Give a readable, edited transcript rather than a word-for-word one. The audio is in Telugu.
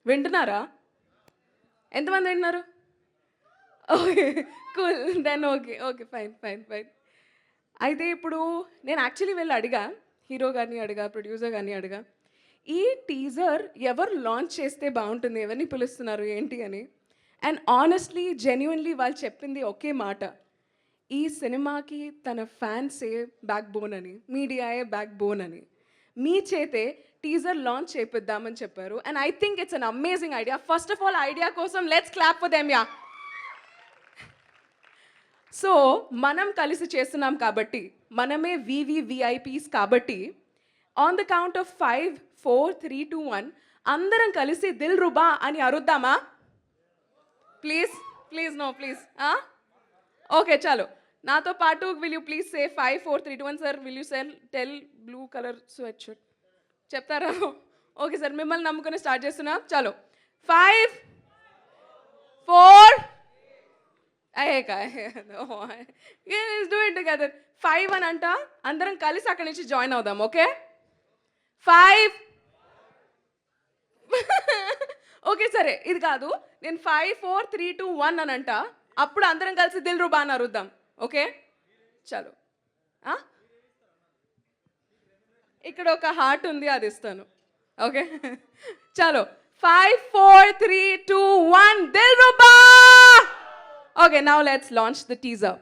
వింటున్నారా? ఎంతమంది వింటున్నారు? Okay. Cool. Then okay. Okay. Fine. Fine. Fine. అయితే ఇప్పుడు నేను యాక్చువల్లీ వెళ్ళి అడిగా. హీరో గారిని అడిగా, ప్రొడ్యూసర్ గారిని అడిగా. ఈ టీజర్ ఎవరు లాంచ్ చేస్తే బావుంటుంది? ఎవరిని పిలుస్తున్నారు? ఏంటి అని. అండ్ ఆనెస్ట్‌లీ, జెన్యూన్‌లీ వాళ్ళు చెప్పింది ఒకే మాట. ఈ సినిమాకి తన ఫ్యాన్సే బ్యాక్ బోన్ అని, మీడియాయే బ్యాక్ బోన్ అని. మీ చేతే టీజర్ లాంచ్ చేపిద్దామని చెప్పారు. And I think it's an amazing idea. First of all idea కోసం let's clap for them yeah! So, మనం కలిసి చేస్తున్నాం కాబట్టి, మనమే వీవీవీఐపీస్ కాబట్టి, ఆన్ ద కౌంట్ ఆఫ్ 5, 4, 3, 2, 1 అందరం కలిసి 'దిల్‌రుబా' అని అరుద్దామా? Please, please no please. Okay చాలు. నాతో పాటు will you please say 5, 4, 3, 2, 1 sir will you tell blue colour sweatshirt చెప్తారా? ఓకే సార్, మిమ్మల్ని నమ్ముకొని స్టార్ట్ చేస్తున్నా. చాలు. 5, 4 డూ ఇట్ టుగెదర్. 5 అని అంట, అందరం కలిసి అక్కడి నుంచి జాయిన్ అవుదాం. ఓకే? 5 ఓకే సరే, ఇది కాదు. నేను 5, 4, 3, 2, 1 అని అంట. అప్పుడు అందరం కలిసి 'దిల్‌రుబా' అని అరుద్దాం. ఓకే? చలో. ఇక్కడ ఒక హార్ట్ ఉంది, అది ఇస్తాను. ఓకే? చలో. 5, 4, 3, 2, 1 'Dilruba'! Okay, now let's launch the teaser.